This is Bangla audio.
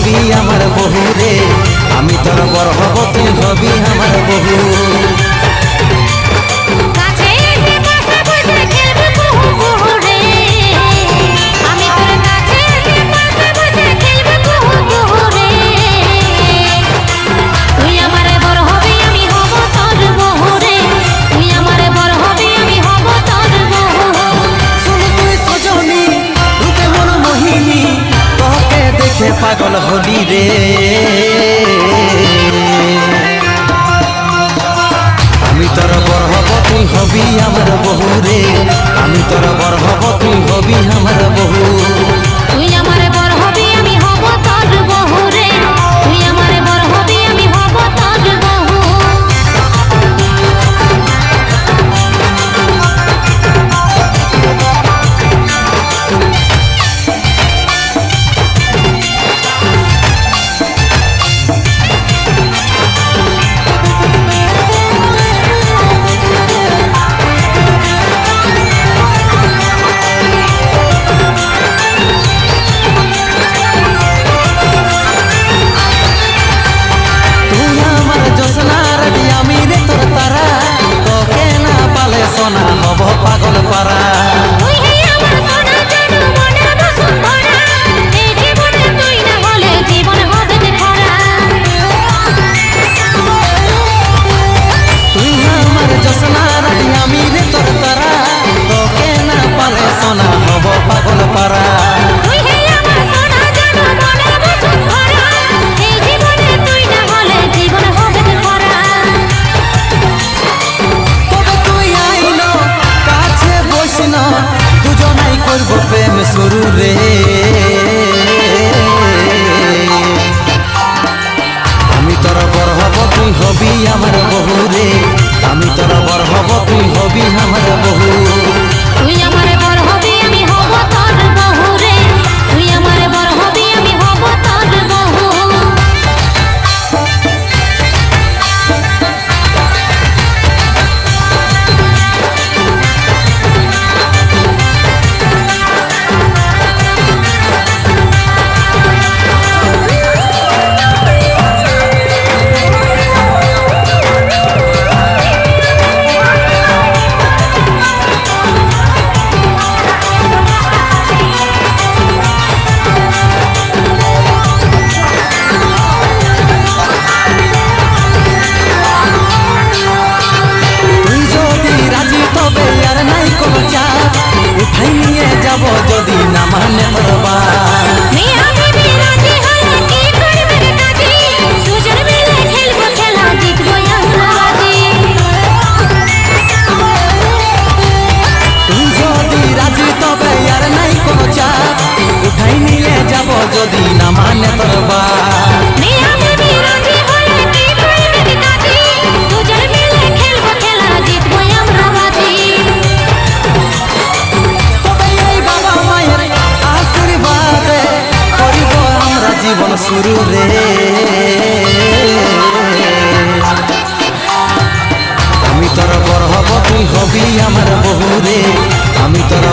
হবি আমার বহু রে, আমি তোর বর হব তুই হবি আমার বহু। পাগল হলি রে, আমি তোর বর হব তুই হবি আমার বহু রে, আমি তোর বর হব তুই হবি আমার বহু। তুই আমার বর হবি আমি হব তোর বহু রে, তুই আমার বর হবি আমি হব তোর বহু। সোনা হব পাগল পারা, তুই হে আমার সোনা জাদু মনের বসুন্ধরা, এই জীবনে তুই না হলে জীবন হবে খরা। তুই আমার জোসনা রাতি আমি রে তোর তারা, তোকে না পালে সোনা হব পাগল পারা। তুই হে আমার সোনা জাদু মনের বসুন্ধরা, এই জীবনে তুই না হলে জীবন হবে খরা। দুজনাই করব প্রেম শুরু রে, আমি তোর বর হব তুই হবি আমার বহু রে, আমি তোর বর হব তুই হবি আমার বহু। তুই আমার বর হবি আমি হব তোর বহু রে, তুই আমার বর হবি আমি হব তোর বহু। উঠাই নিয়ে যাব যদি না মানে তোর বাপ, মিয়া বিবি রাজি হলে কি করবে রে কাজী, দুজন মিলে খেলবো খেলা জিতবো আমরা বাজি। তুই যদি রাজি তবে আর নাই কোনো চাপ, উঠাই নিয়ে যাব যদি না মানে তোর বাপ। মিয়া বিবি রাজি হলে কি করবে রে কাজী, দুজন মিলে খেলবো খেলা জিতবো আমরা বাজি। জীবন শুরু রে, আমি তোর বর হব তুই হবি আমার বহু রে, আমি তোর